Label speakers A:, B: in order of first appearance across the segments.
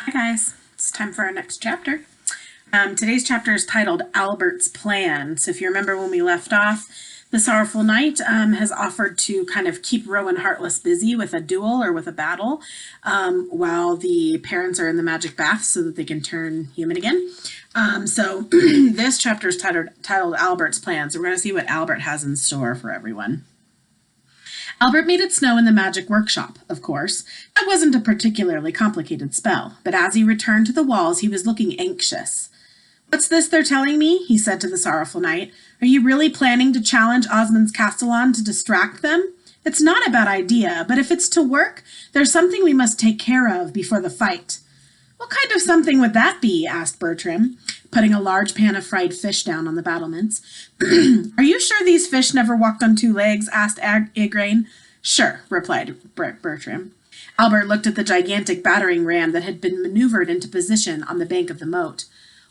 A: Hi guys, it's time for our next chapter. Today's chapter is titled Albert's Plan. So if you remember when we left off, the Sorrowful Knight has offered to kind of keep Rowan Heartless busy with a duel or with a battle while the parents are in the magic bath so that they can turn human again. So this chapter is titled Albert's Plan. So we're going to see what Albert has in store for everyone. Albert made it snow in the magic workshop, of course. That wasn't a particularly complicated spell, but as he returned to the walls, he was looking anxious. "What's this they're telling me?" he said to the Sorrowful Knight. "Are you really planning to challenge Osmond's Castellan to distract them? It's not a bad idea, but if it's to work, there's something we must take care of before the fight." "What kind of something would that be?" asked Bertram, putting a large pan of fried fish down on the battlements. "Are you sure these fish never walked on two legs?" asked Igraine. "Sure," replied Bertram. Albert looked at the gigantic battering ram that had been maneuvered into position on the bank of the moat.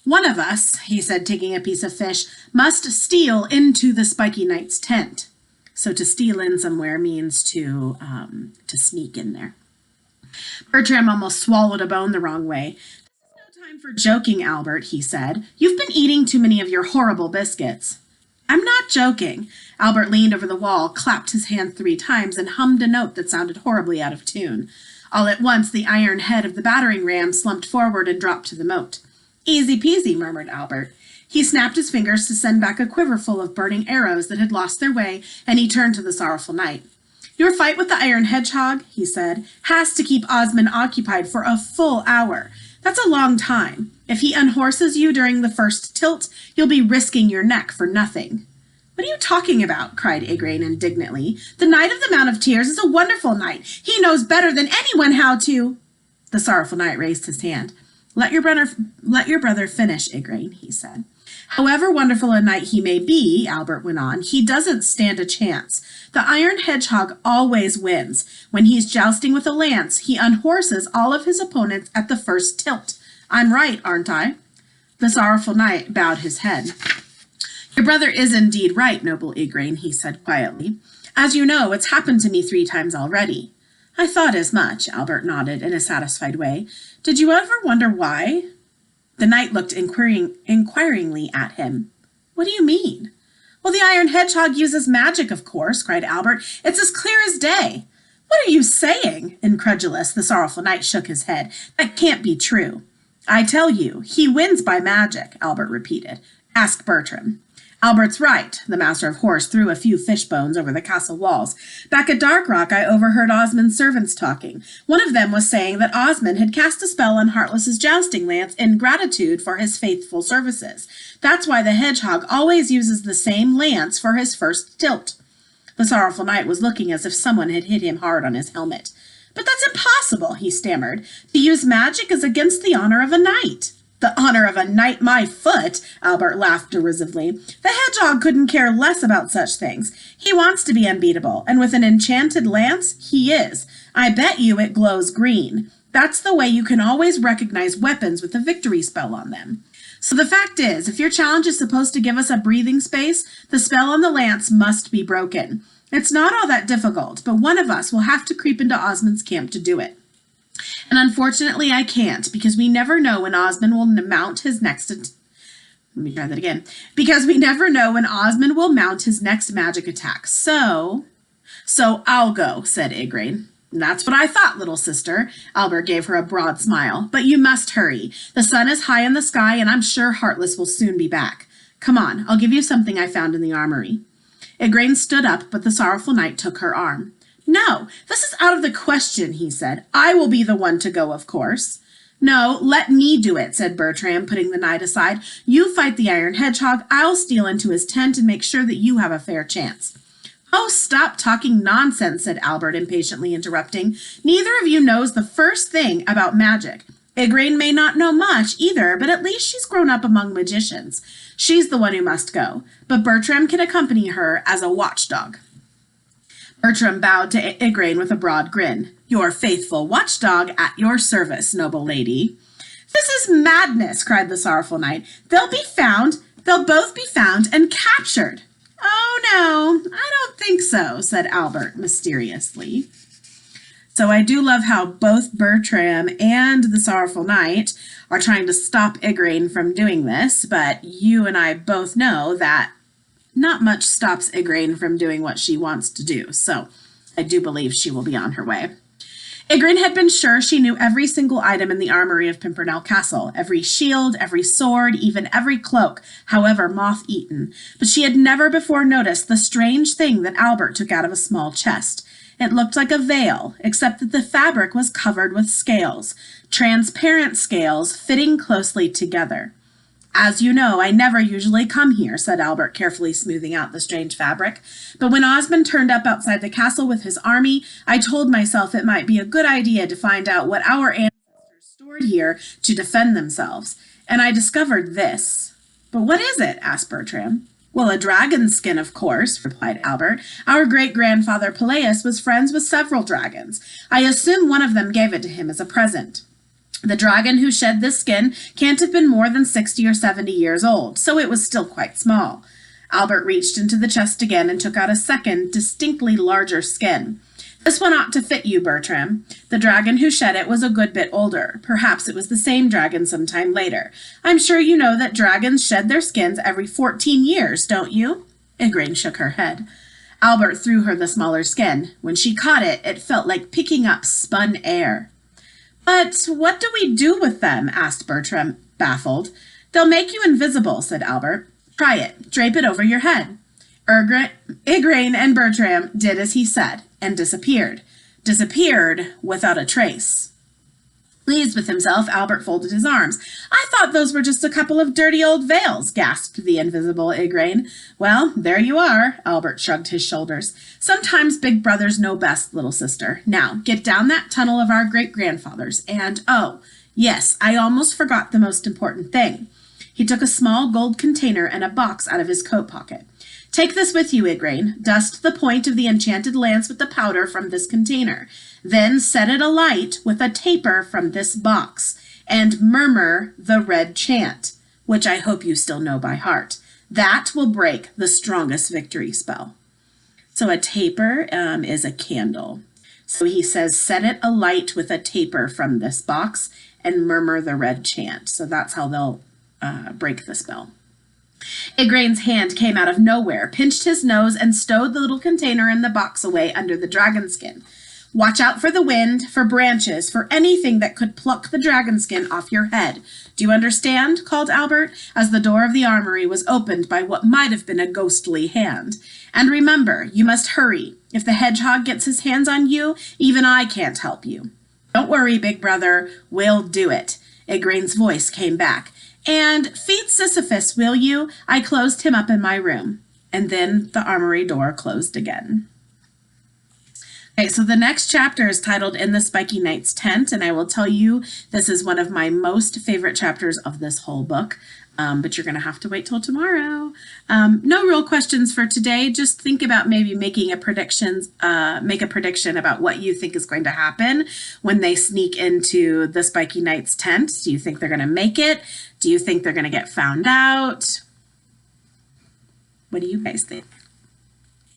A: "One of us," he said, taking a piece of fish, "must steal into the Spiky Knight's tent." So to steal in somewhere means to sneak in there. Bertram almost swallowed a bone the wrong way. "This is no time for joking, Albert," he said. "You've been eating too many of your horrible biscuits." "I'm not joking." Albert leaned over the wall, clapped his hand 3 times, and hummed a note that sounded horribly out of tune. All at once, the iron head of the battering ram slumped forward and dropped to the moat. "Easy peasy," murmured Albert. He snapped his fingers to send back a quiverful of burning arrows that had lost their way, and he turned to the Sorrowful Knight. "Your fight with the Iron Hedgehog," he said, "has to keep Osmond occupied for a full hour. That's a long time. If he unhorses you during the first tilt, you'll be risking your neck for nothing." "What are you talking about?" cried Igraine indignantly. "The Knight of the Mount of Tears is a wonderful knight. He knows better than anyone how to—" The Sorrowful Knight raised his hand. Let your brother finish, Igraine," he said. "However wonderful a knight he may be," Albert went on, "he doesn't stand a chance. The Iron Hedgehog always wins. When he's jousting with a lance, he unhorses all of his opponents at the first tilt. I'm right, aren't I?" The Sorrowful Knight bowed his head. "Your brother is indeed right, noble Igraine," he said quietly. "As you know, it's happened to me 3 times already." "I thought as much," Albert nodded in a satisfied way. "Did you ever wonder why?" The knight looked inquiringly at him. "What do you mean?" "Well, the Iron Hedgehog uses magic, of course," cried Albert. "It's as clear as day." "What are you saying?" Incredulous, the Sorrowful Knight shook his head. "That can't be true." "I tell you, he wins by magic," Albert repeated. "Ask Bertram." "Albert's right." The Master of Horse threw a few fish bones over the castle walls. "Back at Dark Rock, I overheard Osmond's servants talking. One of them was saying that Osmond had cast a spell on Heartless's jousting lance in gratitude for his faithful services. That's why the Hedgehog always uses the same lance for his first tilt." The Sorrowful Knight was looking as if someone had hit him hard on his helmet. "But that's impossible," he stammered. "To use magic is against the honor of a knight." "The honor of a knight, my foot!" Albert laughed derisively. "The Hedgehog couldn't care less about such things. He wants to be unbeatable, and with an enchanted lance, he is. I bet you it glows green. That's the way you can always recognize weapons with a victory spell on them. So the fact is, if your challenge is supposed to give us a breathing space, the spell on the lance must be broken. It's not all that difficult, but one of us will have to creep into Osmond's camp to do it. And unfortunately, I can't, because we never know when Osmond will mount his next... Because we never know when Osmond will mount his next magic attack. So I'll go," said Igraine. "That's what I thought, little sister." Albert gave her a broad smile. "But you must hurry. The sun is high in the sky, and I'm sure Heartless will soon be back. Come on, I'll give you something I found in the armory." Igraine stood up, but the Sorrowful Knight took her arm. "No, this is out of the question," he said. "I will be the one to go, of course." "No, let me do it," said Bertram, putting the knight aside. "You fight the Iron Hedgehog. I'll steal into his tent and make sure that you have a fair chance." "Oh, stop talking nonsense," said Albert, impatiently interrupting. "Neither of you knows the first thing about magic. Igraine may not know much either, but at least she's grown up among magicians. She's the one who must go, but Bertram can accompany her as a watchdog." Bertram bowed to Igraine with a broad grin. "Your faithful watchdog at your service, noble lady." "This is madness," cried the Sorrowful Knight. They'll both be found and captured." "Oh, no, I don't think so," said Albert mysteriously. So I do love how both Bertram and the Sorrowful Knight are trying to stop Igraine from doing this, but you and I both know that not much stops Igraine from doing what she wants to do. So I do believe she will be on her way. Igraine had been sure she knew every single item in the armory of Pimpernel Castle, every shield, every sword, even every cloak, however moth-eaten. But she had never before noticed the strange thing that Albert took out of a small chest. It looked like a veil, except that the fabric was covered with scales, transparent scales fitting closely together. As you know, I never usually come here, said Albert, carefully smoothing out the strange fabric. But when Osmond turned up outside the castle with his army, I told myself it might be a good idea to find out what our ancestors stored here to defend themselves. And I discovered this. But what is it? Asked Bertram. Well, a dragon's skin, of course, replied Albert. Our great-grandfather Peleus was friends with several dragons. I assume one of them gave it to him as a present. The dragon who shed this skin can't have been more than 60 or 70 years old, so it was still quite small. Albert reached into the chest again and took out a second, distinctly larger skin. This one ought to fit you, Bertram. The dragon who shed it was a good bit older. Perhaps it was the same dragon some time later. I'm sure you know that dragons shed their skins every 14 years, don't you? Igraine shook her head. Albert threw her the smaller skin. When she caught it, it felt like picking up spun air. But what do we do with them? Asked Bertram, baffled. They'll make you invisible, said Albert. Try it. Drape it over your head. Igraine and Bertram did as he said and disappeared. Disappeared without a trace. Pleased with himself, Albert folded his arms. I thought those were just a couple of dirty old veils, gasped the invisible Igraine. Well, there you are, Albert shrugged his shoulders. Sometimes big brothers know best, little sister. Now, get down that tunnel of our great-grandfathers, and oh, yes, I almost forgot the most important thing. He took a small gold container and a box out of his coat pocket. Take this with you, Igraine. Dust the point of the enchanted lance with the powder from this container. Then set it alight with a taper from this box, and murmur the red chant, which I hope you still know by heart. That will break the strongest victory spell. So a taper is a candle. So he says, set it alight with a taper from this box and murmur the red chant. So that's how they'll break the spell. Igraine's hand came out of nowhere, pinched his nose, and stowed the little container in the box away under the dragon skin. Watch out for the wind, for branches, for anything that could pluck the dragon skin off your head. Do you understand? Called Albert, as the door of the armory was opened by what might have been a ghostly hand. And remember, you must hurry. If the hedgehog gets his hands on you, even I can't help you. Don't worry, big brother. We'll do it. Igraine's voice came back. And feed Sisyphus, will you? I closed him up in my room. And then the armory door closed again. Okay, so the next chapter is titled In the Spiky Knight's Tent, and I will tell you this is one of my most favorite chapters of this whole book, but you're going to have to wait till tomorrow. No real questions for today. Just think about maybe making a prediction about what you think is going to happen when they sneak into the Spiky Knight's tent. Do you think they're going to make it? Do you think they're going to get found out? What do you guys think?